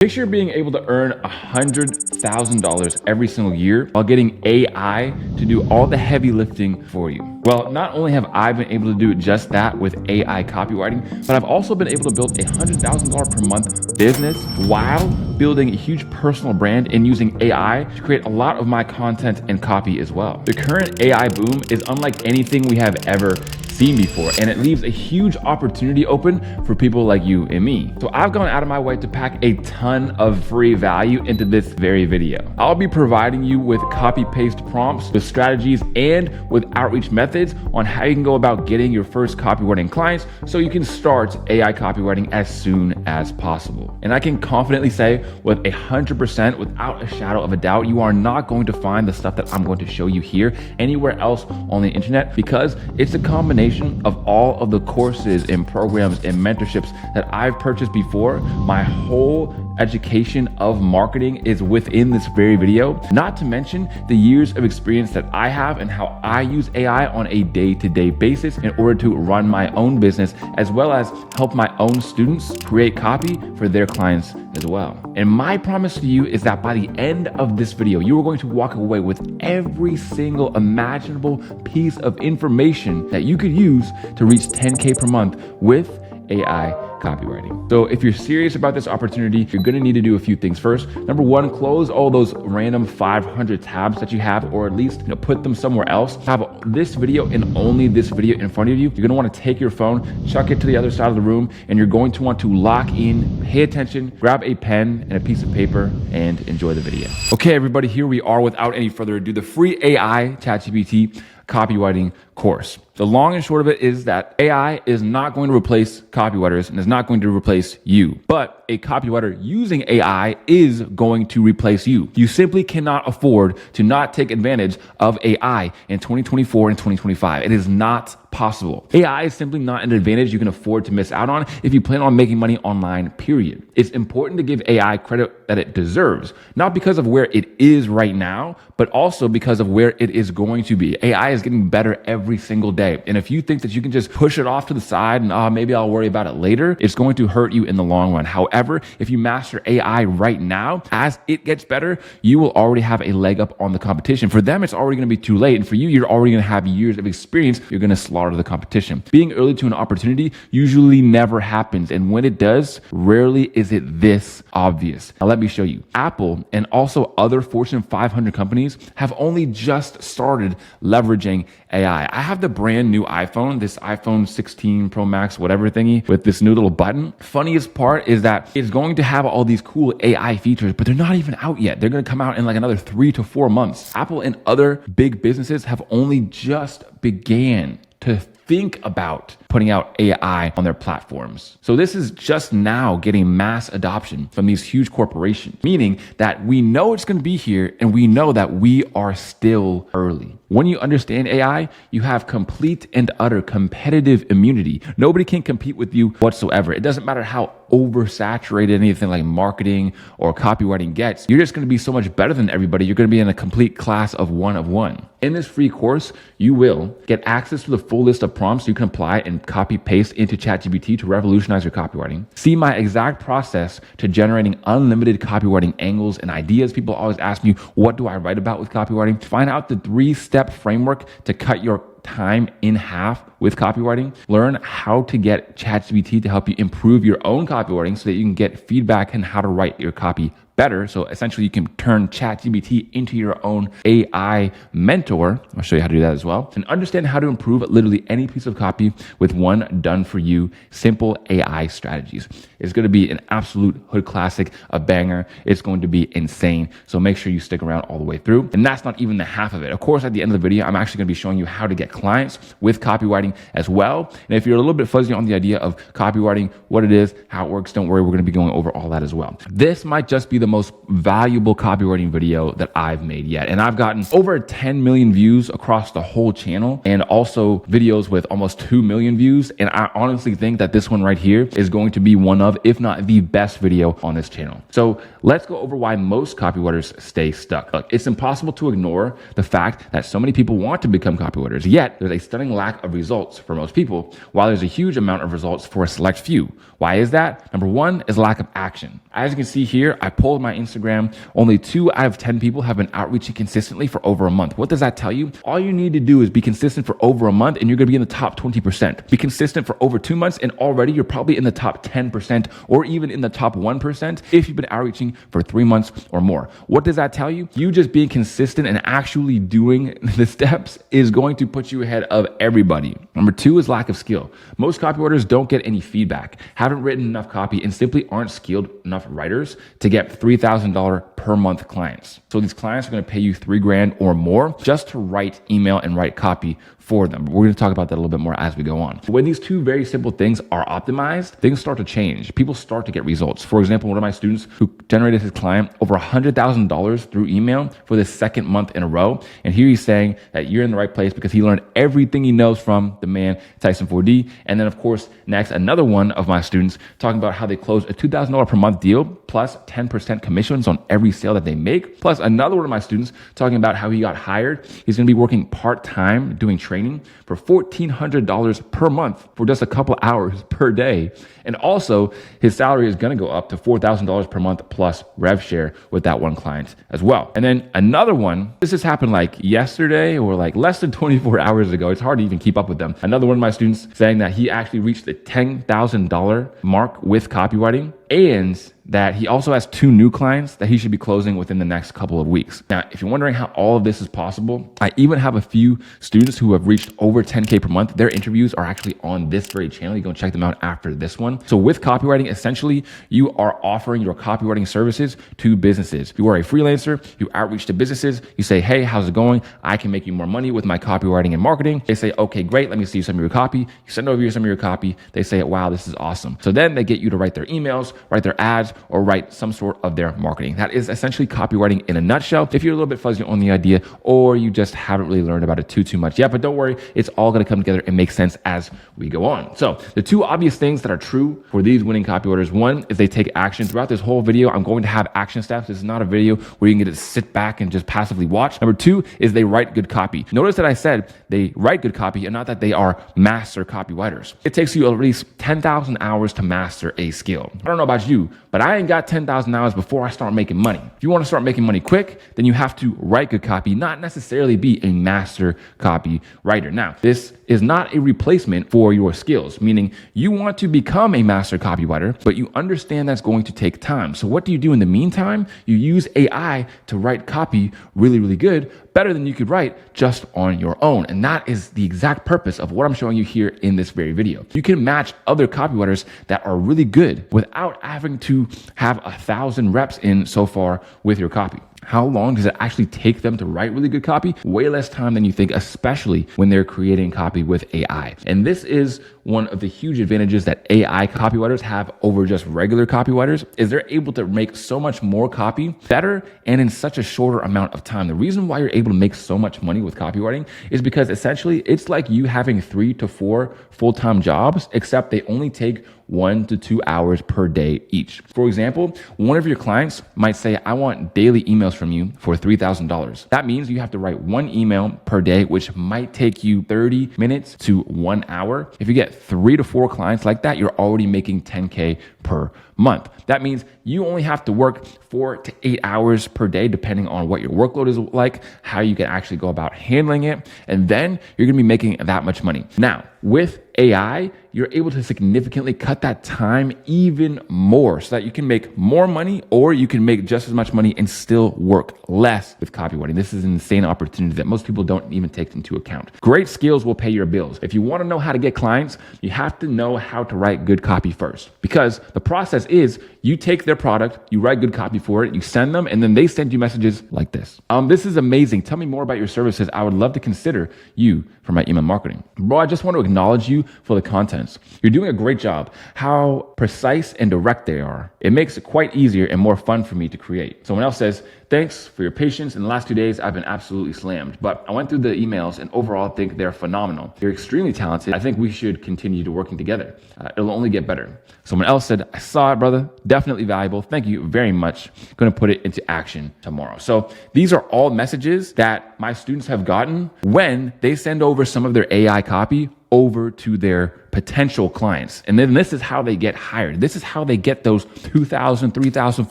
Picture being able to earn $100,000 every single year while getting AI to do all the heavy lifting for you. Well, not only have I been able to do just that with AI copywriting, but I've also been able to build a $100,000 per month business while building a huge personal brand and using AI to create a lot of my content and copy as well. The current AI boom is unlike anything we have ever seen before, and it leaves a huge opportunity open for people like you and me. So I've gone out of my way to pack a ton of free value into this very video. I'll be providing you with copy-paste prompts, with strategies, and with outreach methods on how you can go about getting your first copywriting clients so you can start AI copywriting as soon as possible. And I can confidently say with 100%, without a shadow of a doubt, you are not going to find the stuff that I'm going to show you here anywhere else on the internet, because it's a combination of all of the courses and programs and mentorships that I've purchased before. My whole education of marketing is within this very video, not to mention the years of experience that I have and how I use AI on a day-to-day basis in order to run my own business, as well as help my own students create copy for their clients as well. And my promise to you is that by the end of this video, you are going to walk away with every single imaginable piece of information that you could use to reach 10K per month with AI copywriting. So if you're serious about this opportunity, you're gonna need to do a few things first. Number one, close all those random 500 tabs that you have, or at least put them somewhere else. Have this video and only this video in front of you. You're gonna wanna take your phone, chuck it to the other side of the room, and you're going to want to lock in, pay attention, grab a pen and a piece of paper, and enjoy the video. Okay, everybody, here we are. Without any further ado, the free AI ChatGPT copywriting course. The long and short of it is that AI is not going to replace copywriters and is not going to replace you, but a copywriter using AI is going to replace you. You simply cannot afford to not take advantage of AI in 2024 and 2025. It is not possible. AI is simply not an advantage you can afford to miss out on if you plan on making money online, period. It's important to give AI credit that it deserves, not because of where it is right now, but also because of where it is going to be. AI is getting better every single day. And if you think that you can just push it off to the side and maybe I'll worry about it later, it's going to hurt you in the long run. However, if you master AI right now, as it gets better, you will already have a leg up on the competition. For them, it's already going to be too late. And for you, you're already going to have years of experience. You're going to slaughter the competition. Being early to an opportunity usually never happens. And when it does, rarely is it this obvious. Now, let me show you. Apple and also other Fortune 500 companies have only just started leveraging AI. I have the brand new iPhone, this iPhone 16 Pro Max, whatever thingy, with this new little button. Funniest part is that it's going to have all these cool AI features, but they're not even out yet. They're going to come out in like another 3 to 4 months. Apple and other big businesses have only just began to think about putting out AI on their platforms. So this is just now getting mass adoption from these huge corporations, meaning that we know it's going to be here and we know that we are still early. When you understand AI, you have complete and utter competitive immunity. Nobody can compete with you whatsoever. It doesn't matter how oversaturated anything like marketing or copywriting gets. You're just going to be so much better than everybody. You're going to be in a complete class of one. In this free course, you will get access to the full list of prompts you can apply and copy paste into ChatGPT to revolutionize your copywriting. See my exact process to generating unlimited copywriting angles and ideas. People always ask me, what do I write about with copywriting? Find out the 3-step framework to cut your time in half with copywriting. Learn how to get ChatGPT to help you improve your own copywriting so that you can get feedback on how to write your copy better. So essentially you can turn ChatGPT into your own AI mentor. I'll show you how to do that as well. And understand how to improve literally any piece of copy with one done for you, simple AI strategies. It's going to be an absolute hood classic, a banger. It's going to be insane. So make sure you stick around all the way through. And that's not even the half of it. Of course, at the end of the video, I'm actually going to be showing you how to get clients with copywriting as well. And if you're a little bit fuzzy on the idea of copywriting, what it is, how it works, don't worry, we're going to be going over all that as well. This might just be the most valuable copywriting video that I've made yet. And I've gotten over 10 million views across the whole channel, and also videos with almost 2 million views. And I honestly think that this one right here is going to be one of, if not the best video on this channel. So let's go over why most copywriters stay stuck. Look, it's impossible to ignore the fact that so many people want to become copywriters, yet there's a stunning lack of results results for most people, while there's a huge amount of results for a select few. Why is that? Number one is lack of action. As you can see here, I pulled my Instagram. Only 2 out of 10 people have been outreaching consistently for over a month. What does that tell you? All you need to do is be consistent for over a month and you're gonna be in the top 20%. Be consistent for over 2 months and already you're probably in the top 10% or even in the top 1% if you've been outreaching for 3 months or more. What does that tell you? You just being consistent and actually doing the steps is going to put you ahead of everybody. Number 2 is lack of skill. Most copywriters don't get any feedback, haven't written enough copy, and simply aren't skilled enough writers to get $3,000 per month clients. So these clients are going to pay you $3,000 or more just to write email and write copy for them. We're going to talk about that a little bit more as we go on. When these 2 very simple things are optimized, things start to change. People start to get results. For example, one of my students who generated his client over $100,000 through email for the 2nd month in a row. And here he's saying that you're in the right place because he learned everything he knows from the man, Tyson 4D. And then of course, next, another one of my students talking about how they closed a $2,000 per month deal plus 10% commissions on every sale that they make. Plus another one of my students talking about how he got hired. He's going to be working part-time doing training for $1,400 per month for just a couple hours per day. And also his salary is going to go up to $4,000 per month plus rev share with that one client as well. And then another one, this has happened like yesterday or like less than 24 hours ago. It's hard to even keep up with them. Another one of my students saying that he actually reached the $10,000 mark with copywriting and that he also has 2 new clients that he should be closing within the next couple of weeks. Now, if you're wondering how all of this is possible, I even have a few students who have reached over 10K per month. Their interviews are actually on this very channel. You go check them out after this one. So with copywriting, essentially, you are offering your copywriting services to businesses. You are a freelancer, you outreach to businesses, you say, hey, how's it going? I can make you more money with my copywriting and marketing. They say, okay, great. Let me see some of your copy. You send over some of your copy. They say, wow, this is awesome. So then they get you to write their emails, write their ads, or write some sort of their marketing. That is essentially copywriting in a nutshell. If you're a little bit fuzzy on the idea or you just haven't really learned about it too much yet, but don't worry, it's all going to come together and make sense as we go on. So the 2 obvious things that are true for these winning copywriters, one is they take action. Throughout this whole video, I'm going to have action steps. This is not a video where you can get to sit back and just passively watch. Number 2 is they write good copy. Notice that I said they write good copy and not that they are master copywriters. It takes you at least 10,000 hours to master a skill. I don't know about you, but I ain't got 10,000 hours before I start making money. If you want to start making money quick, then you have to write good copy, not necessarily be a master copywriter. Now, this is not a replacement for your skills, meaning you want to become a master copywriter, but you understand that's going to take time. So what do you do in the meantime? You use AI to write copy really good, better than you could write just on your own. And that is the exact purpose of what I'm showing you here in this very video. You can match other copywriters that are really good without having to have 1,000 reps in so far with your copy. How long does it actually take them to write really good copy? Way less time than you think, especially when they're creating copy with AI. And this is one of the huge advantages that AI copywriters have over just regular copywriters is they're able to make so much more copy better and in such a shorter amount of time. The reason why you're able to make so much money with copywriting is because essentially it's like you having 3 to 4 full-time jobs, except they only take 1 to 2 hours per day each. For example, one of your clients might say, I want daily emails from you for $3,000. That means you have to write 1 email per day, which might take you 30 minutes to 1 hour. If you get 3 to 4 clients like that, you're already making 10K per month. That means you only have to work 4 to 8 hours per day, depending on what your workload is like, how you can actually go about handling it. And then you're going to be making that much money. Now, with AI, you're able to significantly cut that time even more so that you can make more money or you can make just as much money and still work less with copywriting. This is an insane opportunity that most people don't even take into account. Great skills will pay your bills. If you want to know how to get clients, you have to know how to write good copy first, because the process is you take their product, you write good copy for it, you send them, and then they send you messages like this. This is amazing. Tell me more about your services. I would love to consider you for my email marketing. Bro, I just want to acknowledge you for the contents. You're doing a great job. How precise and direct they are. It makes it quite easier and more fun for me to create. Someone else says, thanks for your patience. In the last 2 days, I've been absolutely slammed, but I went through the emails and overall think they're phenomenal. You're extremely talented. I think we should continue to working together. It'll only get better. Someone else said, I saw it, brother. Definitely valuable. Thank you very much. Going to put it into action tomorrow. So these are all messages that my students have gotten when they send over some of their AI copy over to their potential clients. And then this is how they get hired. This is how they get those $2,000, $3,000,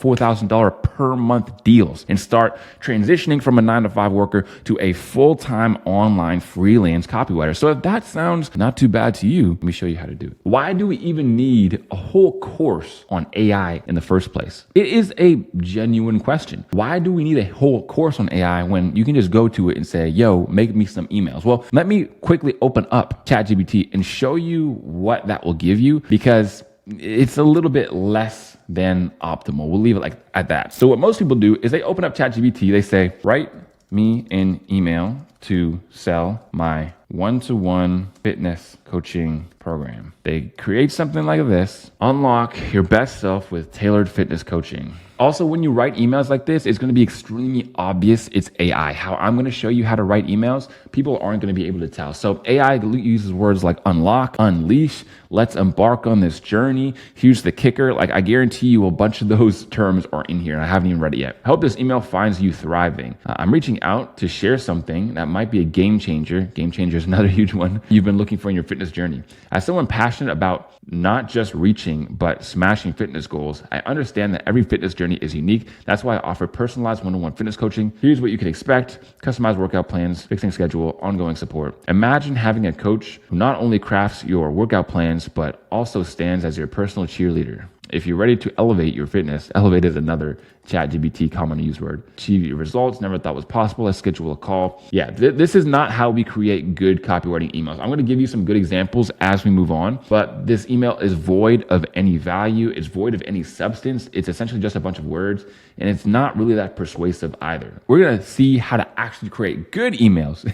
$4,000 per month deals and start transitioning from a 9-to-5 worker to a full-time online freelance copywriter. So if that sounds not too bad to you, let me show you how to do it. Why do we even need a whole course on AI in the first place? It is a genuine question. Why do we need a whole course on AI when you can just go to it and say, yo, make me some emails? Well, let me quickly open up ChatGPT and show you what that will give you, because it's a little bit less than optimal. We'll leave it like at that. So what most people do is they open up ChatGPT, they say, write me an email to sell my one-to-one fitness coaching program. They create something like this: unlock your best self with tailored fitness coaching. Also, when you write emails like this, it's going to be extremely obvious it's AI. How I'm going to show you how to write emails, people aren't going to be able to tell. So AI uses words like unlock, unleash, let's embark on this journey. Here's the kicker. Like, I guarantee you a bunch of those terms are in here and I haven't even read it yet. I hope this email finds you thriving. I'm reaching out to share something that might be a game changer. Game changer is another huge one you've been looking for in your fitness journey. As someone passionate about not just reaching, but smashing fitness goals, I understand that every fitness journey is unique. That's why I offer personalized one-on-one fitness coaching. Here's what you can expect: customized workout plans, fixing schedule, ongoing support. Imagine having a coach who not only crafts your workout plans, but also stands as your personal cheerleader. If you're ready to elevate your fitness, elevate is another ChatGPT commonly used word. Achieve your results never thought was possible. Let's schedule a call. Yeah, this is not how we create good copywriting emails. I'm going to give you some good examples as we move on, but this email is void of any value. It's void of any substance. It's essentially just a bunch of words, and it's not really that persuasive either. We're going to see how to actually create good emails,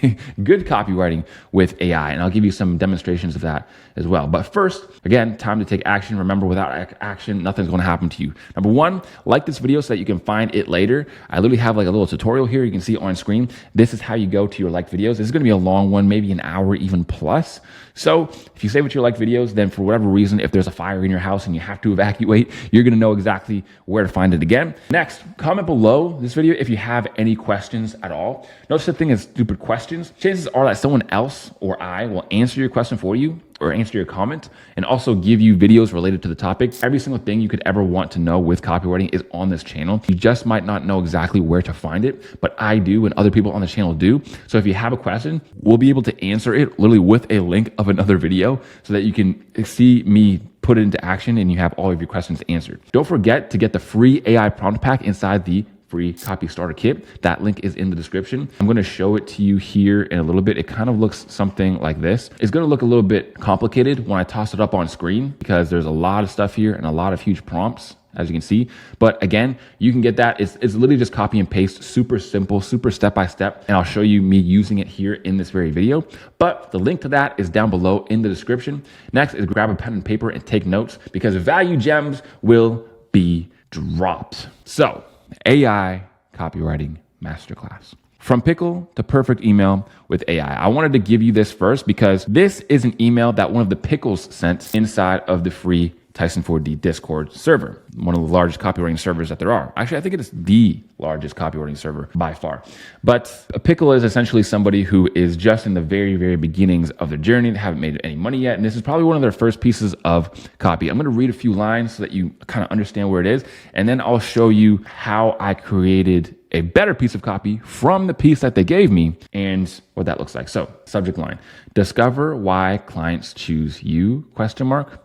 good copywriting with AI, and I'll give you some demonstrations of that as well. But first, again, time to take action. Remember, without action, nothing's going to happen to you. Number one, like this video so that you can find it later. I literally have like a little tutorial here. You can see on screen. This is how you go to your liked videos. This is going to be a long one, maybe an hour, even plus. So if you save it to your liked videos, then for whatever reason, if there's a fire in your house and you have to evacuate, you're going to know exactly where to find it again. Next, comment below this video if you have any questions at all. No such thing as stupid questions. Chances are that someone else or I will answer your question for you or answer your comment and also give you videos related to the topic. Every single thing you could ever want to know with copywriting is on this channel. You just might not know exactly where to find it, but I do and other people on the channel do. So if you have a question, we'll be able to answer it literally with a link of another video so that you can see me put it into action and you have all of your questions answered. Don't forget to get the free AI prompt pack inside the free copy starter kit. That link is in the description. I'm going to show it to you here in a little bit. It kind of looks something like this. It's going to look a little bit complicated when I toss it up on screen because there's a lot of stuff here and a lot of huge prompts, as you can see. But again, you can get that. It's literally just copy and paste, super simple, super step-by-step. And I'll show you me using it here in this very video. But the link to that is down below in the description. Next is grab a pen and paper and take notes because value gems will be dropped. So, AI copywriting masterclass. From pickle to perfect email with AI. I wanted to give you this first because this is an email that one of the pickles sent inside of the free Tyson 4D Discord server, one of the largest copywriting servers that there are. Actually, I think it is the largest copywriting server by far. But a pickle is essentially somebody who is just in the very, very beginnings of their journey. They haven't made any money yet. And this is probably one of their first pieces of copy. I'm going to read a few lines so that you kind of understand where it is. And then I'll show you how I created a better piece of copy from the piece that they gave me and what that looks like. So, subject line, discover why clients choose you, ?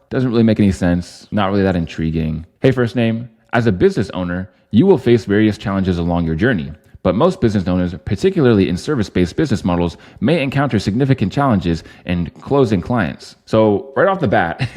Doesn't really make any sense. Not really that intriguing. Hey, first name, as a business owner, you will face various challenges along your journey. But most business owners, particularly in service-based business models, may encounter significant challenges in closing clients. So right off the bat,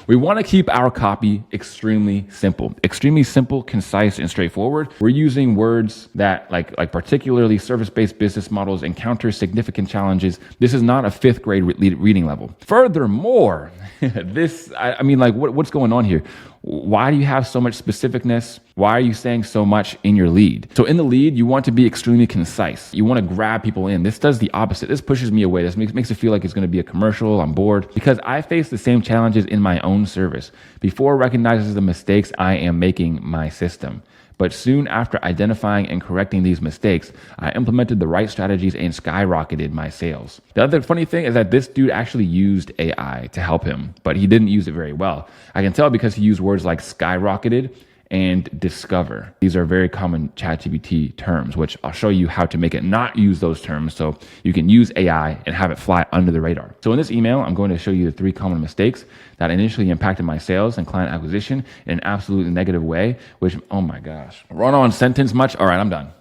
we want to keep our copy extremely simple, concise, and straightforward. We're using words that like particularly service-based business models encounter significant challenges. This is not a 5th grade reading level. Furthermore, what's going on here? Why do you have so much specificness? Why are you saying so much in your lead? So in the lead, you want to be extremely concise. You want to grab people in. This does the opposite. This pushes me away. This makes it feel like it's going to be a commercial. I'm bored because I face the same challenges in my own service. Before it recognizes the mistakes I am making my system. But soon after identifying and correcting these mistakes, I implemented the right strategies and skyrocketed my sales. The other funny thing is that this dude actually used AI to help him, but he didn't use it very well. I can tell because he used words like skyrocketed and discover. These are very common ChatGPT terms, which I'll show you how to make it not use those terms so you can use AI and have it fly under the radar. So in this email, I'm going to show you the 3 common mistakes that initially impacted my sales and client acquisition in an absolutely negative way, which, oh my gosh. Run-on sentence much? All right, I'm done.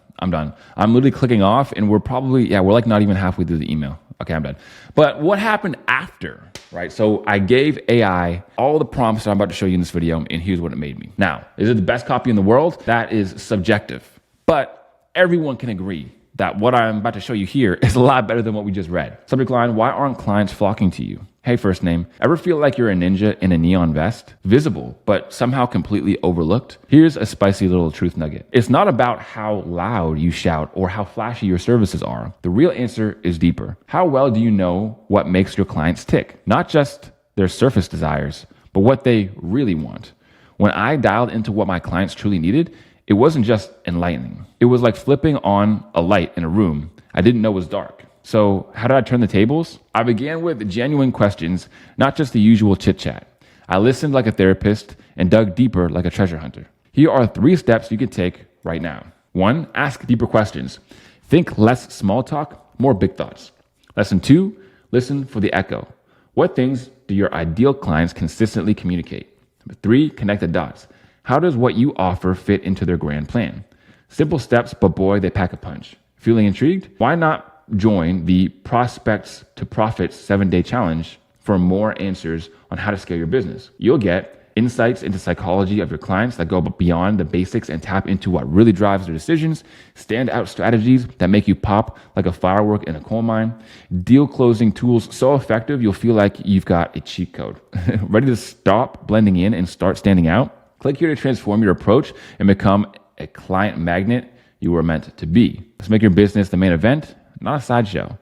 I'm literally clicking off and we're like not even halfway through the email. Okay, I'm done. But what happened after, right? So I gave AI all the prompts that I'm about to show you in this video, and here's what it made me. Now, is it the best copy in the world? That is subjective. But everyone can agree that what I'm about to show you here is a lot better than what we just read. Subject line, why aren't clients flocking to you? Hey, first name, ever feel like you're a ninja in a neon vest? Visible, but somehow completely overlooked? Here's a spicy little truth nugget. It's not about how loud you shout or how flashy your services are. The real answer is deeper. How well do you know what makes your clients tick? Not just their surface desires, but what they really want. When I dialed into what my clients truly needed, it wasn't just enlightening. It was like flipping on a light in a room I didn't know was dark. So how did I turn the tables? I began with genuine questions, not just the usual chit chat. I listened like a therapist and dug deeper like a treasure hunter. Here are 3 steps you can take right now. 1, ask deeper questions. Think less small talk, more big thoughts. Lesson 2, listen for the echo. What things do your ideal clients consistently communicate? Number 3, connect the dots. How does what you offer fit into their grand plan? Simple steps, but boy, they pack a punch. Feeling intrigued? Why not join the Prospects to Profits 7-day challenge for more answers on how to scale your business? You'll get insights into psychology of your clients that go beyond the basics and tap into what really drives their decisions, standout strategies that make you pop like a firework in a coal mine, deal closing tools so effective you'll feel like you've got a cheat code. Ready to stop blending in and start standing out? Click here to transform your approach and become a client magnet you were meant to be. Let's make your business the main event, not a sideshow.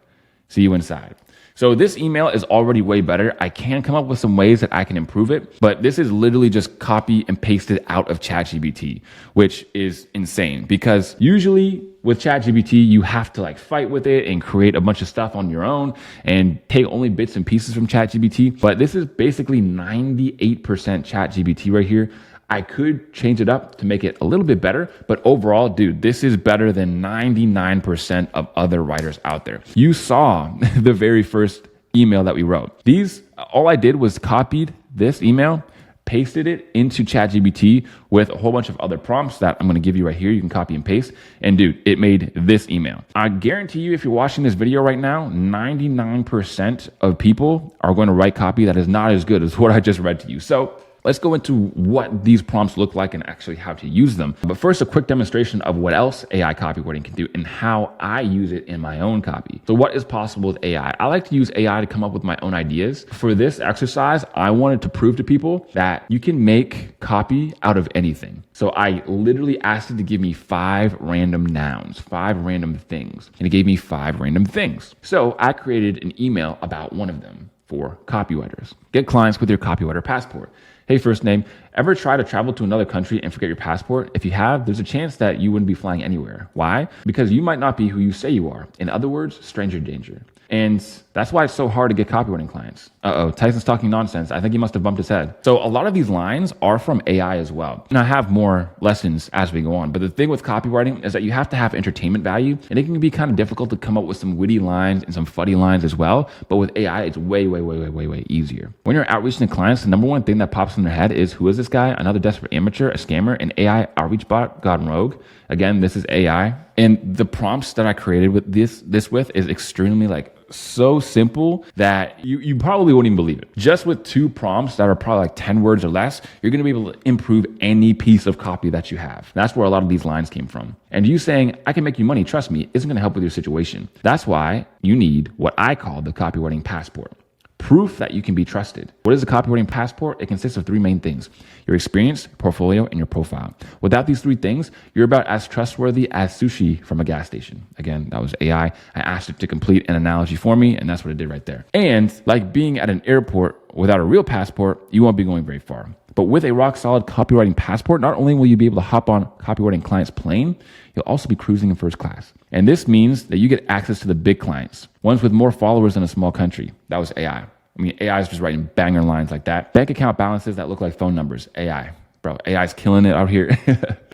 See you inside. So this email is already way better. I can come up with some ways that I can improve it, but this is literally just copy and pasted out of ChatGPT, which is insane because usually with ChatGPT, you have to like fight with it and create a bunch of stuff on your own and take only bits and pieces from ChatGPT. But this is basically 98% ChatGPT right here. I could change it up to make it a little bit better, but overall, dude, this is better than 99% of other writers out there. You saw the very first email that we wrote. All I did was copied this email, pasted it into ChatGPT with a whole bunch of other prompts that I'm going to give you right here. You can copy and paste. And dude, it made this email. I guarantee you, if you're watching this video right now, 99% of people are going to write copy that is not as good as what I just read to you. So let's go into what these prompts look like and actually how to use them. But first, a quick demonstration of what else AI copywriting can do and how I use it in my own copy. So what is possible with AI? I like to use AI to come up with my own ideas. For this exercise, I wanted to prove to people that you can make copy out of anything. So I literally asked it to give me 5 random nouns, 5 random things, and it gave me 5 random things. So I created an email about one of them for copywriters. Get clients with your copywriter passport. Hey, first name, ever try to travel to another country and forget your passport? If you have, there's a chance that you wouldn't be flying anywhere. Why? Because you might not be who you say you are. In other words, stranger danger. And that's why it's so hard to get copywriting clients. Tyson's talking nonsense. I think he must have bumped his head. So a lot of these lines are from AI as well. And I have more lessons as we go on. But the thing with copywriting is that you have to have entertainment value. And it can be kind of difficult to come up with some witty lines and some funny lines as well. But with AI, it's way easier. When you're outreaching to clients, the number one thing that pops in their head is, who is this guy? Another desperate amateur, a scammer, an AI outreach bot gone rogue. Again, this is AI. And the prompts that I created with this with is extremely so simple that you probably wouldn't even believe it. Just with 2 prompts that are probably like 10 words or less, you're going to be able to improve any piece of copy that you have. That's where a lot of these lines came from. And you saying, I can make you money, trust me, isn't going to help with your situation. That's why you need what I call the copywriting passport. Proof that you can be trusted. What is a copywriting passport? It consists of 3 main things: your experience, portfolio, and your profile. Without these 3 things, you're about as trustworthy as sushi from a gas station. Again, that was AI. I asked it to complete an analogy for me, and that's what it did right there. And like being at an airport without a real passport, you won't be going very far. But with a rock solid copywriting passport, not only will you be able to hop on copywriting client's plane, you'll also be cruising in first class. And this means that you get access to the big clients, ones with more followers than a small country. That was AI. I mean, AI is just writing banger lines like that. Bank account balances that look like phone numbers. AI. Bro, AI is killing it out here.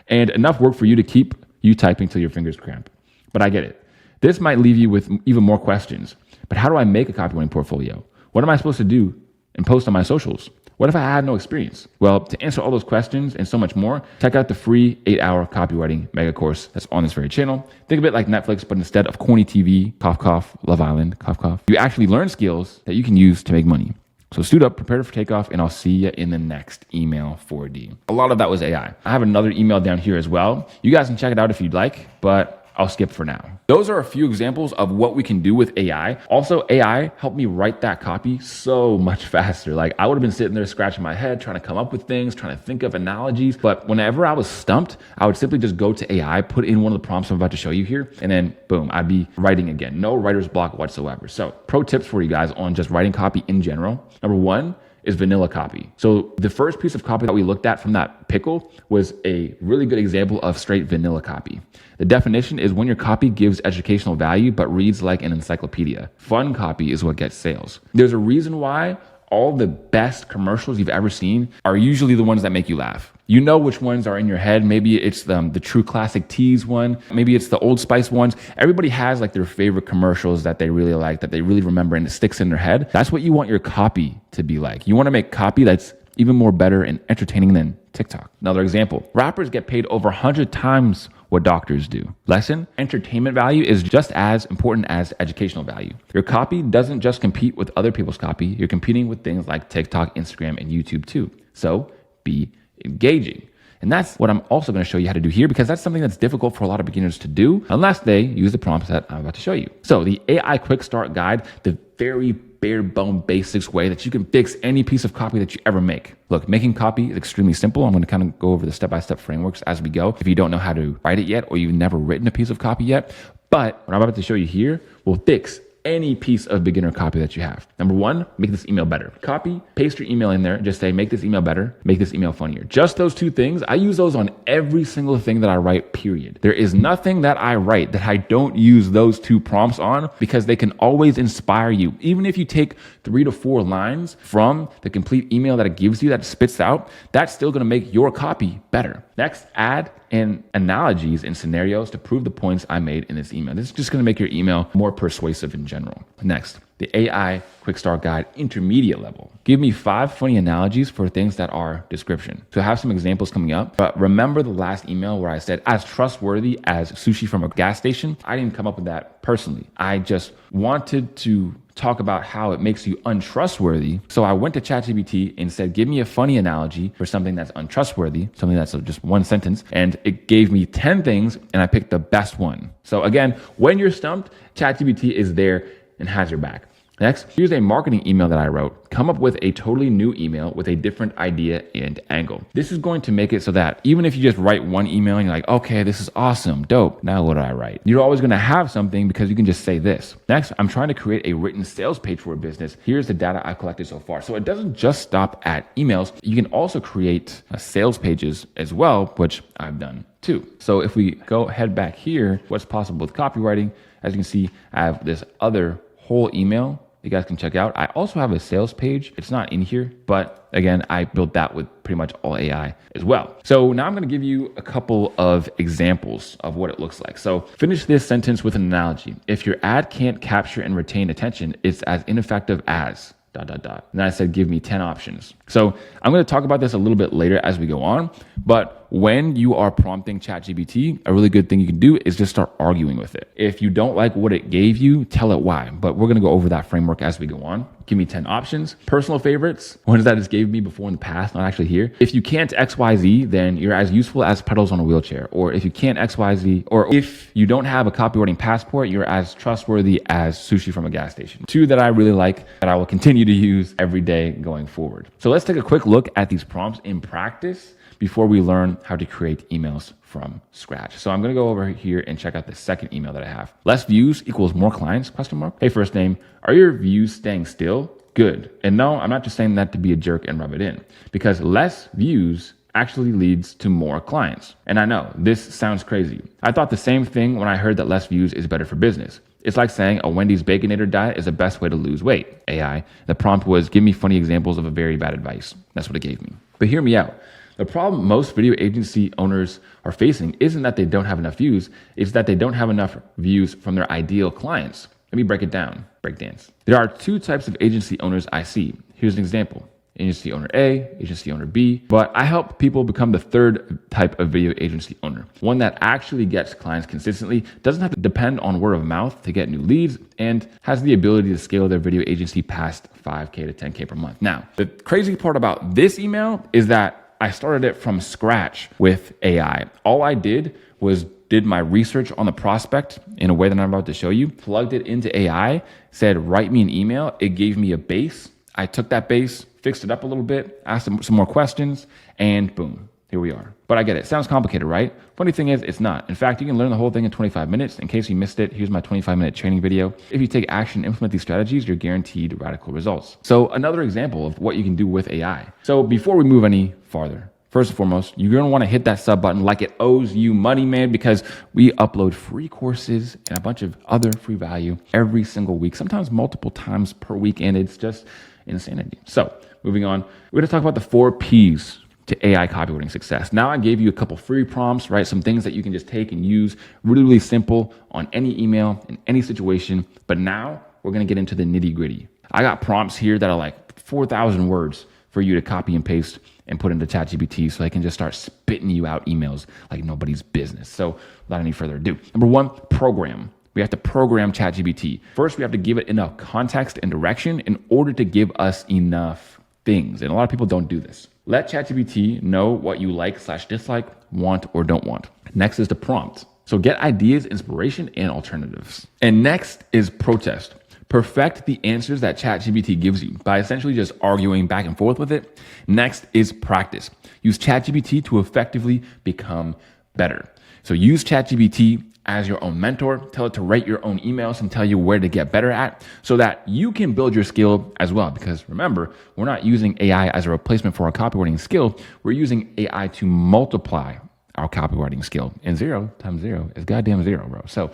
And enough work for you to keep you typing till your fingers cramp. But I get it. This might leave you with even more questions. But how do I make a copywriting portfolio? What am I supposed to do and post on my socials? What if I had no experience? Well, to answer all those questions and so much more, check out the free 8-hour copywriting mega course that's on this very channel. Think of it like Netflix, but instead of corny TV, cough, cough, Love Island, cough, cough, you actually learn skills that you can use to make money. So suit up, prepare for takeoff, and I'll see you in the next email 4D. A lot of that was AI. I have another email down here as well. You guys can check it out if you'd like, but I'll skip for now. Those are a few examples of what we can do with AI. Also, AI helped me write that copy so much faster. Like I would have been sitting there scratching my head, trying to come up with things, trying to think of analogies. But whenever I was stumped, I would simply just go to AI, put in one of the prompts I'm about to show you here, and then boom, I'd be writing again. No writer's block whatsoever. So pro tips for you guys on just writing copy in general. Number one is vanilla copy. So the first piece of copy that we looked at from that pickle was a really good example of straight vanilla copy. The definition is when your copy gives educational value but reads like an encyclopedia. Fun copy is what gets sales. There's a reason why all the best commercials you've ever seen are usually the ones that make you laugh. You know which ones are in your head. Maybe it's the True Classic Teas one. Maybe it's the Old Spice ones. Everybody has like their favorite commercials that they really like, that they really remember, and it sticks in their head. That's what you want your copy to be like. You want to make copy that's even more better and entertaining than TikTok. Another example, rappers get paid over 100 times what doctors do. Lesson, entertainment value is just as important as educational value. Your copy doesn't just compete with other people's copy. You're competing with things like TikTok, Instagram, and YouTube too. So be engaging. And that's what I'm also going to show you how to do here, because that's something that's difficult for a lot of beginners to do unless they use the prompts that I'm about to show you. So the AI Quick Start Guide, the very bare bone basics way that you can fix any piece of copy that you ever make. Look, making copy is extremely simple. I'm going to kind of go over the step-by-step frameworks as we go. If you don't know how to write it yet, or you've never written a piece of copy yet, but what I'm about to show you here will fix any piece of beginner copy that you have. Number one, make this email better. Copy, paste your email in there, just say, make this email better, make this email funnier. Just those two things. I use those on every single thing that I write, period. There is nothing that I write that I don't use those two prompts on, because they can always inspire you. Even if you take 3 to 4 lines from the complete email that it gives you, that it spits out, that's still gonna make your copy better. Next, add in analogies and scenarios to prove the points I made in this email. This is just gonna make your email more persuasive in general. Next, the AI Quick Start Guide intermediate level. Give me 5 funny analogies for things that are description. So I have some examples coming up, but remember the last email where I said as trustworthy as sushi from a gas station? I didn't come up with that personally. I just wanted to talk about how it makes you untrustworthy. So I went to ChatGPT and said, give me a funny analogy for something that's untrustworthy, something that's just one sentence. And it gave me 10 things, and I picked the best one. So again, when you're stumped, ChatGPT is there and has your back. Next, here's a marketing email that I wrote. Come up with a totally new email with a different idea and angle. This is going to make it so that even if you just write one email and you're like, okay, this is awesome, dope, now what do I write? You're always gonna have something because you can just say this. Next, I'm trying to create a written sales page for a business. Here's the data I've collected so far. So it doesn't just stop at emails. You can also create sales pages as well, which I've done too. So if we head back here, what's possible with copywriting? As you can see, I have this other whole email you guys can check out. I also have a sales page. It's not in here, but again, I built that with pretty much all AI as well. So now I'm going to give you a couple of examples of what it looks like. So finish this sentence with an analogy. If your ad can't capture and retain attention, it's as ineffective as ... And then I said, give me 10 options. So I'm going to talk about this a little bit later as we go on. But when you are prompting ChatGPT, a really good thing you can do is just start arguing with it. If you don't like what it gave you, tell it why. But we're going to go over that framework as we go on. Give me 10 options. Personal favorites, ones that it's gave me before in the past, not actually here. If you can't XYZ, then you're as useful as pedals on a wheelchair. Or if you can't XYZ, or if you don't have a copywriting passport, you're as trustworthy as sushi from a gas station. 2 that I really like that I will continue to use every day going forward. So let's take a quick look at these prompts in practice before we learn how to create emails from scratch. So I'm going to go over here and check out the second email that I have. Less views equals more clients, ? Hey, first name, are your views staying still? good. And no, I'm not just saying that to be a jerk and rub it in, because less views actually leads to more clients. And I know this sounds crazy. I thought the same thing when I heard that less views is better for business. It's like saying a Wendy's Baconator diet is the best way to lose weight. AI. The prompt was, give me funny examples of a very bad advice. That's what it gave me. But hear me out. The problem most video agency owners are facing isn't that they don't have enough views, it's that they don't have enough views from their ideal clients. Let me break it down. Breakdance. There are two types of agency owners I see. Here's an example. Agency owner A, agency owner B, but I help people become the third type of video agency owner. One that actually gets clients consistently, doesn't have to depend on word of mouth to get new leads, and has the ability to scale their video agency past 5K to 10K per month. Now, the crazy part about this email is that I started it from scratch with AI. All I did was did my research on the prospect in a way that I'm about to show you, plugged it into AI, said, write me an email. It gave me a base. I took that base, fixed it up a little bit, asked them some more questions, and boom, here we are. But I get it. Sounds complicated, right? Funny thing is, it's not. In fact, you can learn the whole thing in 25 minutes. In case you missed it, here's my 25-minute training video. If you take action and implement these strategies, you're guaranteed radical results. So another example of what you can do with AI. So before we move any farther, first and foremost, you're going to want to hit that sub button like it owes you money, man, because we upload free courses and a bunch of other free value every single week, sometimes multiple times per week, and it's just insanity. So moving on, we're going to talk about the 4 Ps to AI copywriting success. Now I gave you a couple free prompts, right? Some things that you can just take and use, really, really simple on any email, in any situation. But now we're going to get into the nitty gritty. I got prompts here that are like 4,000 words for you to copy and paste and put into ChatGPT so I can just start spitting you out emails like nobody's business. So without any further ado, number 1, program. We have to program ChatGPT. First, we have to give it enough context and direction in order to give us enough things. And a lot of people don't do this. Let ChatGPT know what you like/dislike, want or don't want. Next is the prompt. So get ideas, inspiration, and alternatives. And next is protest. Perfect the answers that ChatGPT gives you by essentially just arguing back and forth with it. Next is practice. Use ChatGPT to effectively become better. So use ChatGPT as your own mentor. Tell it to write your own emails and tell you where to get better at so that you can build your skill as well. Because remember, we're not using AI as a replacement for our copywriting skill. We're using AI to multiply our copywriting skill. And 0 times 0 is goddamn 0, bro. So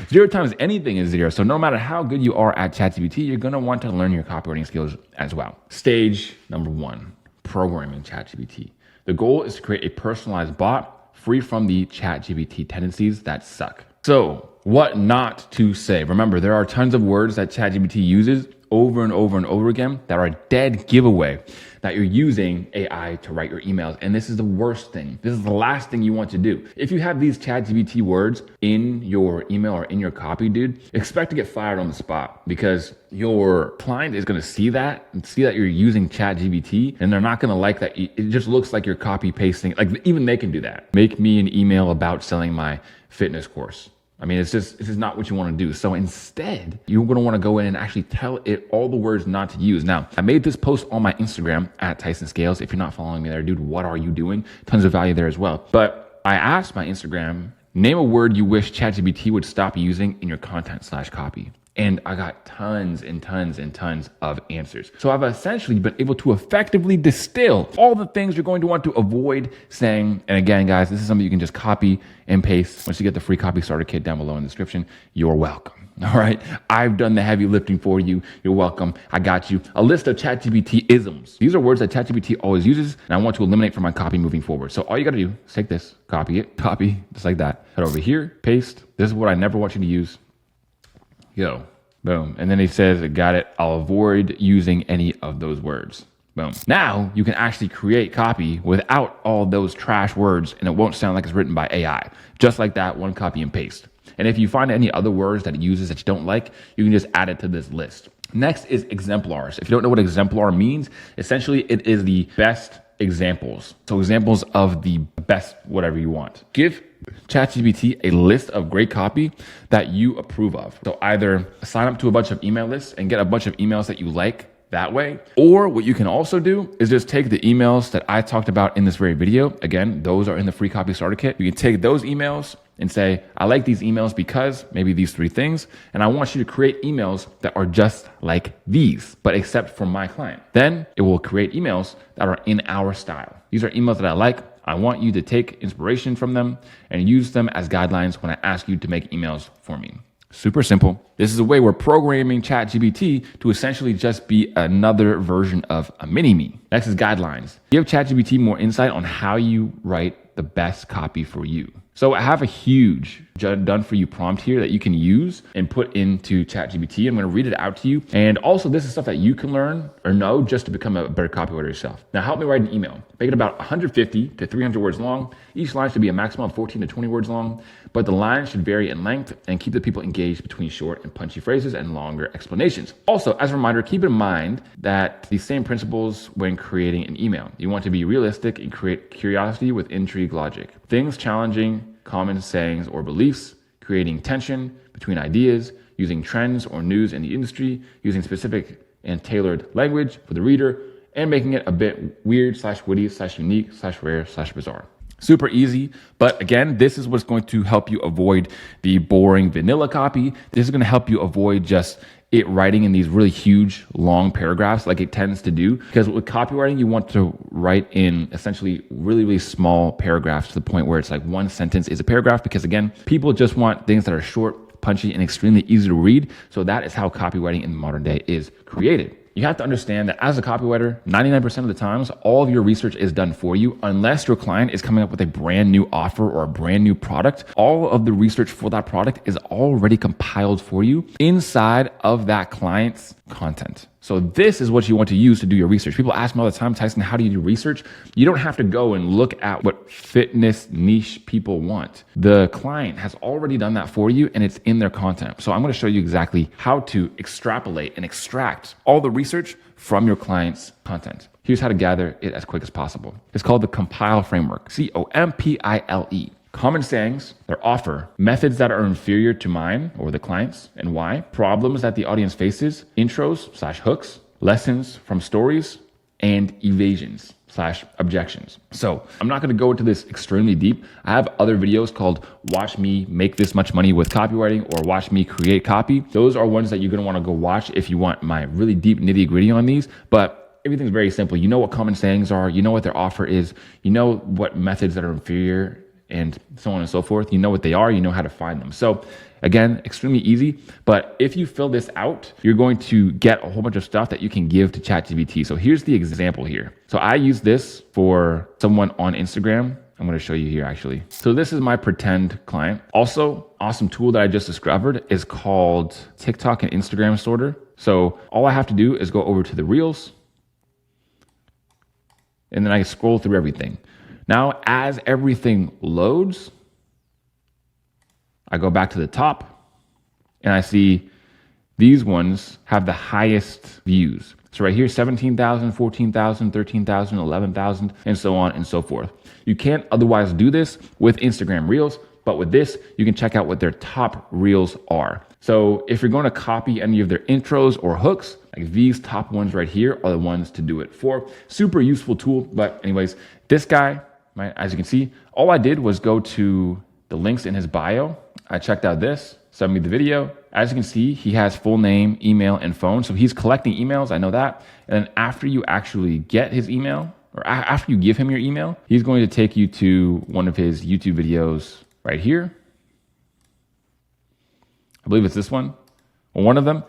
0 times anything is 0. So no matter how good you are at ChatGPT, you're going to want to learn your copywriting skills as well. Stage number 1, programming ChatGPT. The goal is to create a personalized bot free from the ChatGPT tendencies that suck. So what not to say? Remember, there are tons of words that ChatGPT uses over and over and over again that are a dead giveaway that you're using AI to write your emails. And this is the worst thing. This is the last thing you want to do. If you have these ChatGPT words in your email or in your copy, dude, expect to get fired on the spot because your client is going to see that and see that you're using ChatGPT and they're not going to like that. It just looks like you're copy pasting. Like even they can do that. Make me an email about selling my fitness course. I mean, this is not what you want to do. So instead, you're going to want to go in and actually tell it all the words not to use. Now, I made this post on my Instagram at Tyson Scales. If you're not following me there, dude, what are you doing? Tons of value there as well. But I asked my Instagram, name a word you wish ChatGPT would stop using in your content/copy. And I got tons and tons and tons of answers. So I've essentially been able to effectively distill all the things you're going to want to avoid saying. And again, guys, this is something you can just copy and paste. Once you get the free copy starter kit down below in the description, you're welcome. All right. I've done the heavy lifting for you. You're welcome. I got you. A list of ChatGPT isms. These are words that ChatGPT always uses, and I want to eliminate from my copy moving forward. So all you got to do is take this, copy it, copy, just like that. Head over here, paste. This is what I never want you to use. Yo, boom. And then he says, got it. I'll avoid using any of those words. Boom. Now you can actually create copy without all those trash words and it won't sound like it's written by AI. Just like that, one copy and paste. And if you find any other words that it uses that you don't like, you can just add it to this list. Next is exemplars. If you don't know what exemplar means, essentially it is the best examples. So examples of the best whatever you want. Give ChatGPT a list of great copy that you approve of. So either sign up to a bunch of email lists and get a bunch of emails that you like that way. Or what you can also do is just take the emails that I talked about in this very video. Again, those are in the free copy starter kit. You can take those emails and say, I like these emails because maybe these 3 things, and I want you to create emails that are just like these, but except for my client. Then it will create emails that are in our style. These are emails that I like. I want you to take inspiration from them and use them as guidelines when I ask you to make emails for me. Super simple. This is a way we're programming ChatGPT to essentially just be another version of a mini-me. Next is guidelines. Give ChatGPT more insight on how you write the best copy for you. So I have a huge done for you prompt here that you can use and put into ChatGPT. I'm going to read it out to you. And also this is stuff that you can learn or know just to become a better copywriter yourself. Now help me write an email. Make it about 150 to 300 words long. Each line should be a maximum of 14 to 20 words long, but the lines should vary in length and keep the people engaged between short and punchy phrases and longer explanations. Also, as a reminder, keep in mind that the same principles when creating an email. You want to be realistic and create curiosity with intrigue logic. Things challenging common sayings or beliefs, creating tension between ideas, using trends or news in the industry, using specific and tailored language for the reader, and making it a bit weird / witty / unique / rare / bizarre. Super easy, but again, this is what's going to help you avoid the boring vanilla copy. This is going to help you avoid just it writing in these really huge, long paragraphs like it tends to do. Because with copywriting, you want to write in essentially really, really small paragraphs to the point where it's like one sentence is a paragraph. Because again, people just want things that are short, punchy, and extremely easy to read. So that is how copywriting in the modern day is created. You have to understand that as a copywriter, 99% of the times, all of your research is done for you. Unless your client is coming up with a brand new offer or a brand new product, all of the research for that product is already compiled for you inside of that client's content. So this is what you want to use to do your research. People ask me all the time, Tyson, how do you do research? You don't have to go and look at what fitness niche people want. The client has already done that for you and it's in their content. So I'm going to show you exactly how to extrapolate and extract all the research from your client's content. Here's how to gather it as quick as possible. It's called the Compile framework, COMPILE. Common sayings, their offer, methods that are inferior to mine or the client's and why, problems that the audience faces, intros / hooks, lessons from stories, and evasions / objections. So I'm not going to go into this extremely deep. I have other videos called Watch Me Make This Much Money with Copywriting or Watch Me Create Copy. Those are ones that you're going to want to go watch if you want my really deep nitty gritty on these. But everything's very simple. You know what common sayings are. You know what their offer is. You know what methods that are inferior and so on and so forth. You know what they are, you know how to find them. So again, extremely easy. But if you fill this out, you're going to get a whole bunch of stuff that you can give to ChatGPT. So here's the example here. So I use this for someone on Instagram. I'm going to show you here actually. So this is my pretend client. Also, awesome tool that I just discovered is called TikTok and Instagram Sorter. So all I have to do is go over to the Reels and then I scroll through everything. Now, as everything loads, I go back to the top and I see these ones have the highest views. So right here, 17,000, 14,000, 13,000, 11,000, and so on and so forth. You can't otherwise do this with Instagram Reels, but with this, you can check out what their top Reels are. So if you're going to copy any of their intros or hooks, like these top ones right here are the ones to do it for. Super useful tool. But anyways, this guy, right, as you can see, all I did was go to the links in his bio. I checked out this, sent me the video. As you can see, he has full name, email, and phone. So he's collecting emails, I know that. And then after you actually get his email, or after you give him your email, he's going to take you to one of his YouTube videos right here. I believe it's this one, or one of them.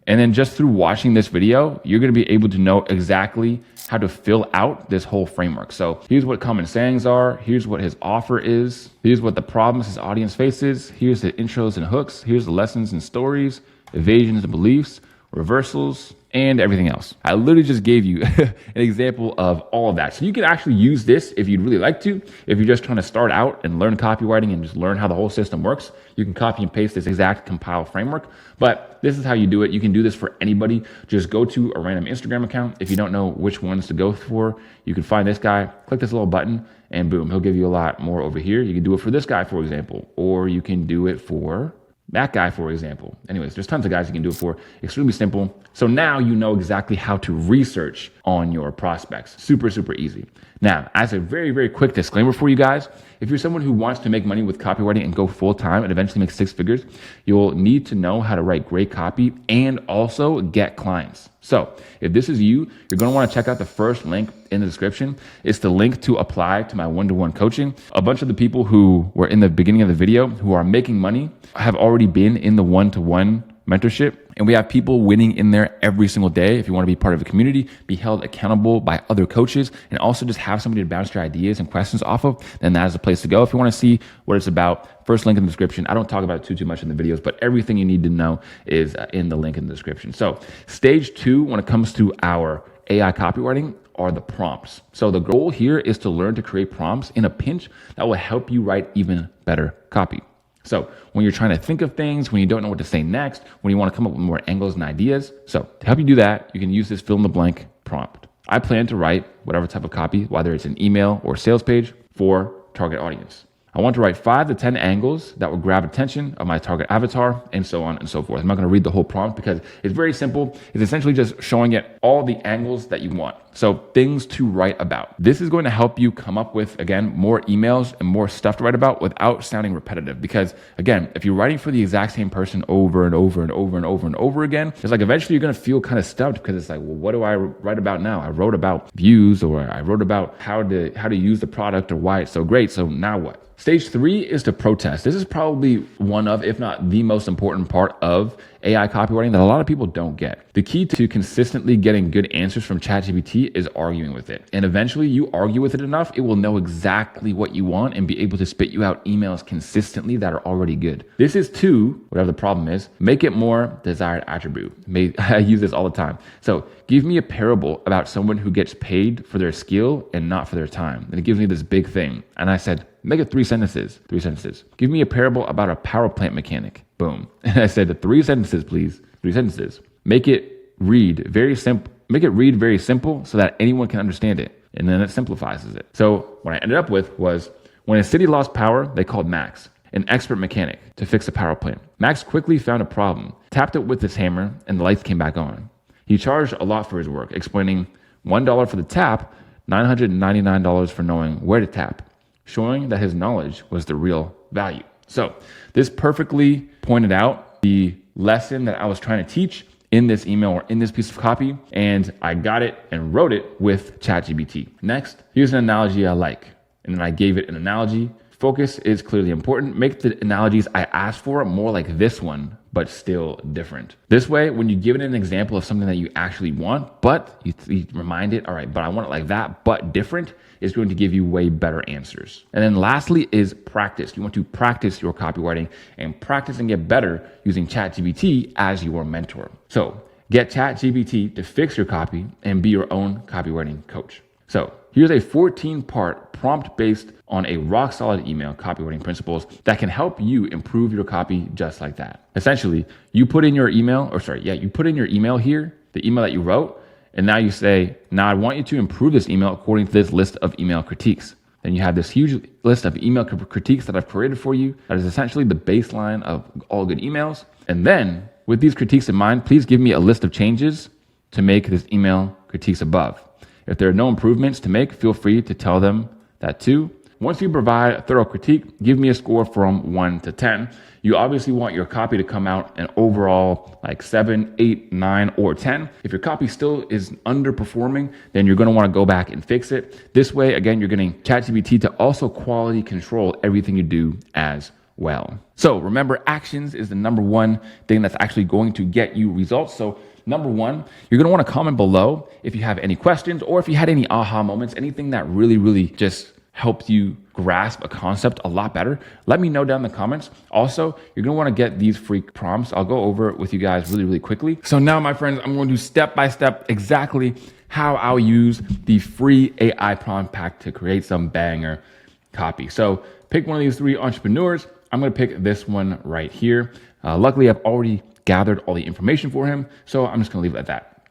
And then just through watching this video, you're going to be able to know exactly how to fill out this whole framework. So here's what common sayings are. Here's what his offer is. Here's what the problems his audience faces. Here's the intros and hooks. Here's the lessons and stories, evasions and beliefs, reversals, and everything else. I literally just gave you an example of all of that. So you can actually use this if you'd really like to. If you're just trying to start out and learn copywriting and just learn how the whole system works, you can copy and paste this exact compile framework. But this is how you do it. You can do this for anybody. Just go to a random Instagram account. If you don't know which ones to go for, you can find this guy, click this little button, and boom, he'll give you a lot more over here. You can do it for this guy, for example, or you can do it for That guy, for example. Anyways, there's tons of guys you can do it for. Extremely simple. So now you know exactly how to research on your prospects. Super, super easy. Now, as a very, very quick disclaimer for you guys, if you're someone who wants to make money with copywriting and go full time and eventually make 6 figures, you'll need to know how to write great copy and also get clients. So if this is you, you're going to want to check out the first link in the description. It's the link to apply to my one-to-one coaching. A bunch of the people who were in the beginning of the video who are making money have already been in the one-to-one mentorship. And we have people winning in there every single day. If you want to be part of a community, be held accountable by other coaches, and also just have somebody to bounce your ideas and questions off of, then that is the place to go. If you want to see what it's about, first link in the description. I don't talk about it too much in the videos, but everything you need to know is in the link in the description. So stage 2, when it comes to our AI copywriting, are the prompts. So the goal here is to learn to create prompts in a pinch that will help you write even better copy. So when you're trying to think of things, when you don't know what to say next, when you want to come up with more angles and ideas. So to help you do that, you can use this fill in the blank prompt. I plan to write whatever type of copy, whether it's an email or sales page for target audience. I want to write 5 to 10 angles that will grab attention of my target avatar, and so on and so forth. I'm not going to read the whole prompt because it's very simple. It's essentially just showing it all the angles that you want. So things to write about. This is going to help you come up with, again, more emails and more stuff to write about without sounding repetitive. Because again, if you're writing for the exact same person over and over and over and over and over again, it's like eventually you're going to feel kind of stumped because it's like, well, what do I write about now? I wrote about views, or I wrote about how to use the product, or why it's so great. So now what? Stage 3 is to protest. This is probably one of, if not the most important part of AI copywriting that a lot of people don't get. The key to consistently getting good answers from ChatGPT is arguing with it. And eventually you argue with it enough, it will know exactly what you want and be able to spit you out emails consistently that are already good. This is to, whatever the problem is, make it more desired attribute. I use this all the time. So give me a parable about someone who gets paid for their skill and not for their time. And it gives me this big thing. And I said, make it 3 sentences. 3 sentences. Give me a parable about a power plant mechanic. Boom. And I said, 3 sentences, please. 3 sentences. Make it read very simple. Make it read very simple so that anyone can understand it. And then it simplifies it. So what I ended up with was, when a city lost power, they called Max, an expert mechanic, to fix a power plant. Max quickly found a problem, tapped it with his hammer, and the lights came back on. He charged a lot for his work, explaining $1 for the tap, $999 for knowing where to tap, showing that his knowledge was the real value. So this perfectly pointed out the lesson that I was trying to teach in this email or in this piece of copy, and I got it and wrote it with ChatGPT. Next, here's an analogy I like, and then I gave it an analogy. Focus is clearly important. Make the analogies I asked for more like this one, but still different. This way, when you give it an example of something that you actually want, but you remind it, all right, but I want it like that, but different, is going to give you way better answers. And then lastly is practice. You want to practice your copywriting and practice and get better using ChatGPT as your mentor. So get ChatGPT to fix your copy and be your own copywriting coach. So here's a 14-part prompt based on a rock solid email copywriting principles that can help you improve your copy just like that. Essentially, you put in your email, you put in your email here, the email that you wrote, and now you say, now I want you to improve this email according to this list of email critiques. Then you have this huge list of email critiques that I've created for you. That is essentially the baseline of all good emails. And then with these critiques in mind, please give me a list of changes to make this email critiques above. If there are no improvements to make, feel free to tell them that too. Once you provide a thorough critique, give me a score from 1 to 10. You obviously want your copy to come out an overall like 7, 8, 9, or 10. If your copy still is underperforming, then you're going to want to go back and fix it. This way, again, you're getting ChatGPT to also quality control everything you do as well. So remember, actions is the number one thing that's actually going to get you results. So number one, you're going to want to comment below if you have any questions or if you had any aha moments, anything that really just helped you grasp a concept a lot better. Let me know down in the comments. Also, you're going to want to get these free prompts. I'll go over it with you guys really quickly. So now, my friends, I'm going to do step by step exactly how I'll use the free AI prompt pack to create some banger copy. So pick one of these 3 entrepreneurs. I'm going to pick this one right here. Luckily, I've already gathered all the information for him, so I'm just going to leave it at that.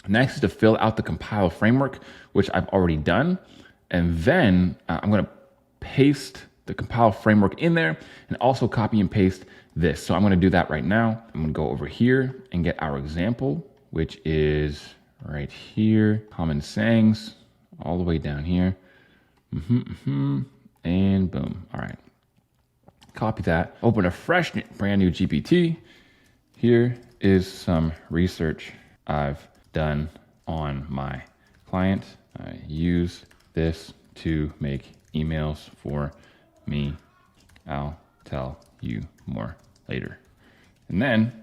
Next is to fill out the compile framework, which I've already done. And then I'm going to paste the compile framework in there and also copy and paste this. So I'm going to do that right now. I'm going to go over here and get our example, which is right here, common sayings, all the way down here. And boom. All right. Copy that. Open a fresh, brand new GPT. Here is some research I've done on my client. I use this to make emails for me. I'll tell you more later. And then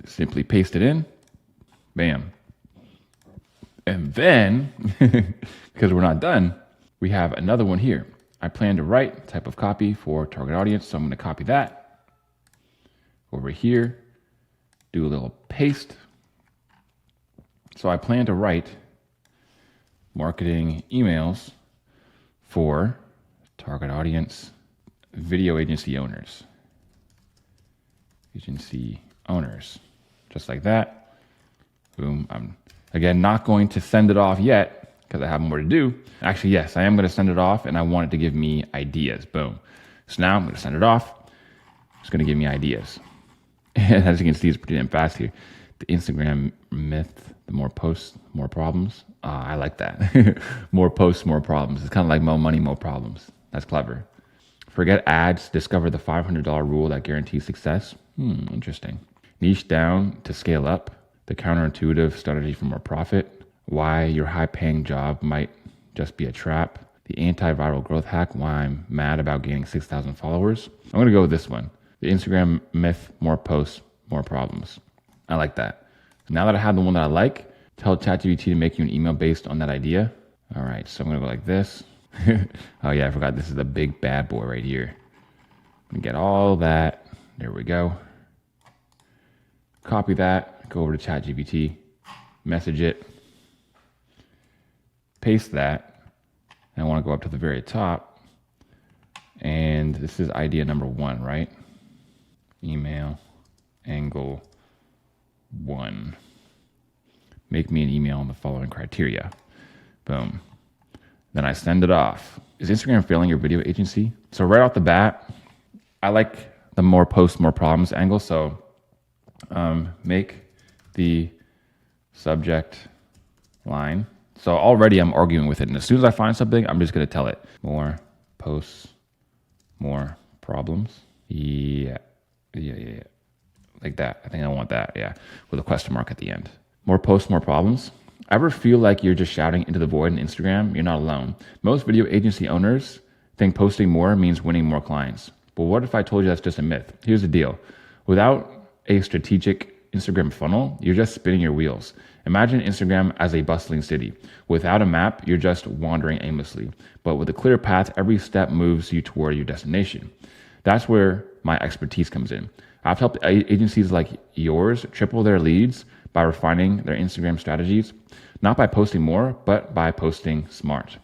simply paste it in. Bam. And then, because we're not done, we have another one here. I plan to write type of copy for target audience. So I'm going to copy that over here, do a little paste. So I plan to write marketing emails for target audience video agency owners. Just like that. Boom. I'm again not going to send it off yet because I have more to do. Actually, yes, I am going to send it off, and I want it to give me ideas. Boom. So now I'm going to send it off. It's going to give me ideas. And as you can see, it's pretty damn fast here. The Instagram myth, the more posts, more problems. I like that. More posts, more problems. It's kind of like more money, more problems. That's clever. Forget ads. Discover the $500 rule that guarantees success. Interesting. Niche down to scale up. The counterintuitive strategy for more profit. Why your high-paying job might just be a trap. The antiviral growth hack. Why I'm mad about gaining 6,000 followers. I'm going to go with this one. The Instagram myth, more posts, more problems. I like that. So now that I have the one that I like, tell ChatGPT to make you an email based on that idea. All right, so I'm going to go like this. Oh yeah, I forgot this is the big bad boy right here. I'm going to get all that. There we go. Copy that, go over to ChatGPT, message it, paste that, and I want to go up to the very top, and this is idea number 1, right? Email angle 1. Make me an email on the following criteria. Boom. Then I send it off. Is Instagram failing your video agency? So right off the bat, I like the more posts, more problems angle. So make the subject line. So already I'm arguing with it. And as soon as I find something, I'm just going to tell it. More posts, more problems. Yeah. Like that. I think I want that. Yeah. With a question mark at the end. More posts, more problems. Ever feel like you're just shouting into the void on Instagram? You're not alone. Most video agency owners think posting more means winning more clients. But what if I told you that's just a myth? Here's the deal. Without a strategic Instagram funnel, you're just spinning your wheels. Imagine Instagram as a bustling city. Without a map, you're just wandering aimlessly. But with a clear path, every step moves you toward your destination. That's where my expertise comes in. I've helped agencies like yours triple their leads by refining their Instagram strategies, not by posting more, but by posting smart.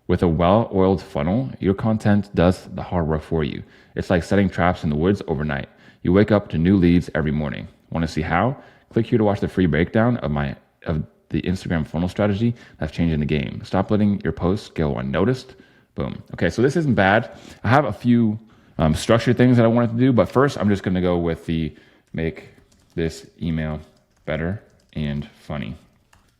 With a well-oiled funnel, your content does the hard work for you. It's like setting traps in the woods overnight. You wake up to new leads every morning. Want to see how? Click here to watch the free breakdown of the Instagram funnel strategy that's changing the game. Stop letting your posts go unnoticed. Boom. Okay, so this isn't bad. I have a few structured things that I wanted to do, but first I'm just going to go with the make this email better and funny.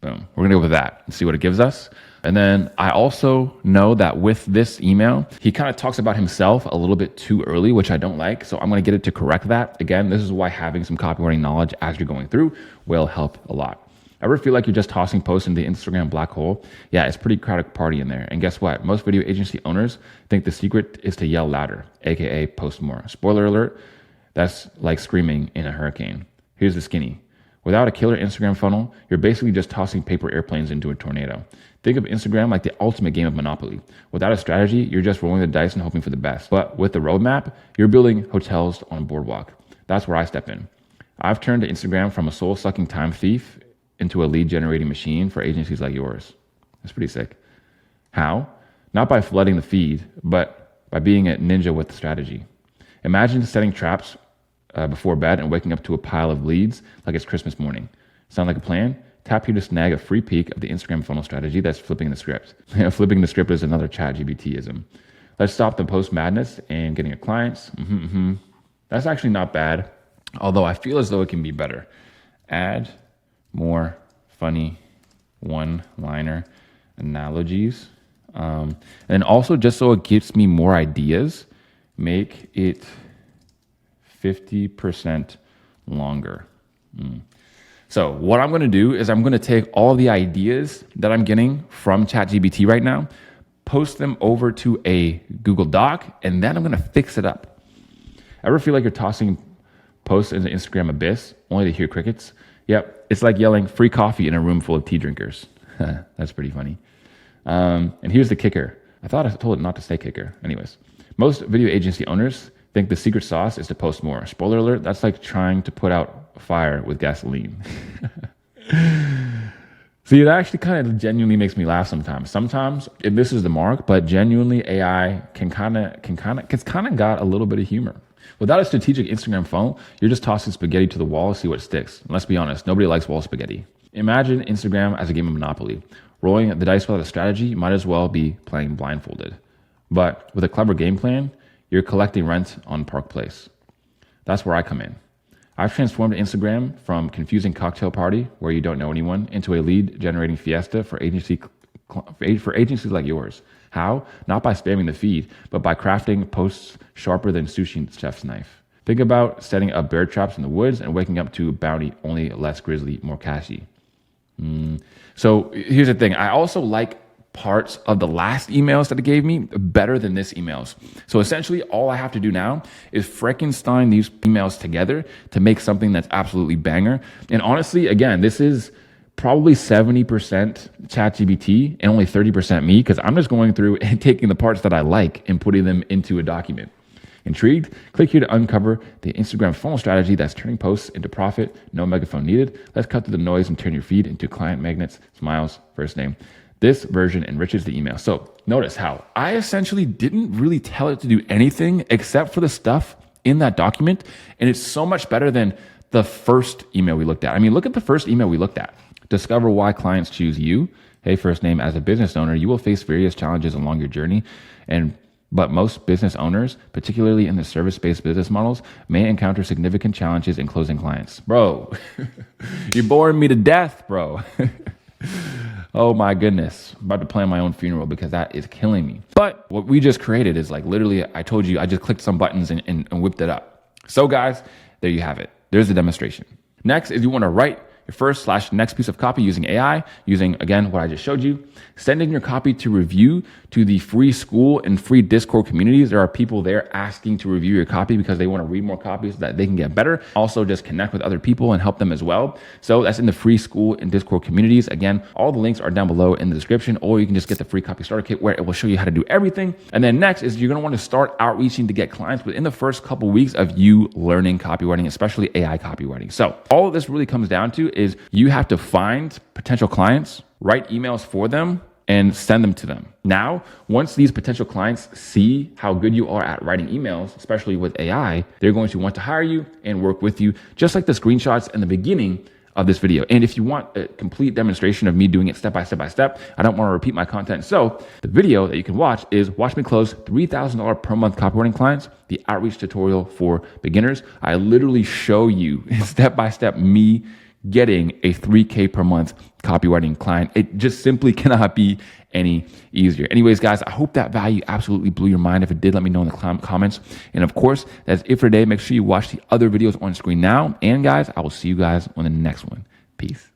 Boom. We're going to go with that and see what it gives us. And then I also know that with this email, he kind of talks about himself a little bit too early, which I don't like. So I'm going to get it to correct that. Again, this is why having some copywriting knowledge as you're going through will help a lot. Ever feel like you're just tossing posts into the Instagram black hole? Yeah, it's a pretty crowded party in there. And guess what? Most video agency owners think the secret is to yell louder, aka post more. Spoiler alert, that's like screaming in a hurricane. Here's the skinny. Without a killer Instagram funnel, you're basically just tossing paper airplanes into a tornado. Think of Instagram like the ultimate game of Monopoly. Without a strategy, you're just rolling the dice and hoping for the best. But with the roadmap, you're building hotels on a boardwalk. That's where I step in. I've turned to Instagram from a soul-sucking time thief into a lead-generating machine for agencies like yours. That's pretty sick. How? Not by flooding the feed, but by being a ninja with strategy. Imagine setting traps before bed and waking up to a pile of leads like it's Christmas morning. Sound like a plan? Tap here to snag a free peek of the Instagram funnel strategy that's flipping the script. Flipping the script is another ChatGPT-ism. Let's stop the post madness and getting your clients. That's actually not bad, although I feel as though it can be better. Add more funny one-liner analogies. And also, just so it gives me more ideas, make it 50% longer. So what I'm going to do is I'm going to take all the ideas that I'm getting from ChatGPT right now, post them over to a Google Doc, and then I'm going to fix it up. Ever feel like you're tossing posts into Instagram abyss only to hear crickets? Yep. It's like yelling free coffee in a room full of tea drinkers. That's pretty funny. And here's the kicker. I thought I told it not to say kicker. Anyways, most video agency owners think the secret sauce is to post more. Spoiler alert, that's like trying to put out a fire with gasoline. See, it actually kind of genuinely makes me laugh sometimes. Sometimes it misses the mark, but genuinely AI can kind of got a little bit of humor. Without a strategic Instagram funnel, you're just tossing spaghetti to the wall to see what sticks. And let's be honest, nobody likes wall spaghetti. Imagine Instagram as a game of Monopoly. Rolling the dice without a strategy, you might as well be playing blindfolded. But with a clever game plan, you're collecting rent on Park Place. That's where I come in. I've transformed Instagram from confusing cocktail party where you don't know anyone into a lead generating fiesta for agencies like yours. How? Not by spamming the feed, but by crafting posts sharper than sushi chef's knife. Think about setting up bear traps in the woods and waking up to bounty, only less grisly, more cashy. So here's the thing. I also like parts of the last emails that it gave me better than this emails. So essentially all I have to do now is Frankenstein these emails together to make something that's absolutely banger. And honestly, again, this is probably 70% ChatGPT and only 30% me, because I'm just going through and taking the parts that I like and putting them into a document. Intrigued? Click here to uncover the Instagram funnel strategy that's turning posts into profit. No megaphone needed. Let's cut through the noise and turn your feed into client magnets. Smiles, first name. This version enriches the email. So notice how I essentially didn't really tell it to do anything except for the stuff in that document. And it's so much better than the first email we looked at. I mean, look at the first email we looked at. Discover why clients choose you. Hey, first name, as a business owner, you will face various challenges along your journey. But most business owners, particularly in the service-based business models, may encounter significant challenges in closing clients. Bro, you're boring me to death, bro. Oh my goodness. I'm about to plan my own funeral because that is killing me. But what we just created is like literally, I told you, I just clicked some buttons and whipped it up. So guys, there you have it. There's the demonstration. Next is you want to write your first/next piece of copy using AI, using, again, what I just showed you. Send in your copy to review to the free school and free Discord communities. There are people there asking to review your copy because they want to read more copies so that they can get better. Also, just connect with other people and help them as well. So that's in the free school and Discord communities. Again, all the links are down below in the description, or you can just get the free copy starter kit where it will show you how to do everything. And then next is you're going to want to start outreaching to get clients within the first couple weeks of you learning copywriting, especially AI copywriting. So all of this really comes down to is you have to find potential clients, write emails for them, and send them to them. Now, once these potential clients see how good you are at writing emails, especially with AI, they're going to want to hire you and work with you, just like the screenshots in the beginning of this video. And if you want a complete demonstration of me doing it step by step, I don't want to repeat my content. So the video that you can watch is Watch Me Close $3,000 per month copywriting clients, the outreach tutorial for beginners. I literally show you step by step me getting a $3,000 per month copywriting client. It just simply cannot be any easier. Anyways, guys, I hope that value absolutely blew your mind. If it did, let me know in the comments. And of course, that's it for today. Make sure you watch the other videos on screen now. And guys, I will see you guys on the next one. Peace.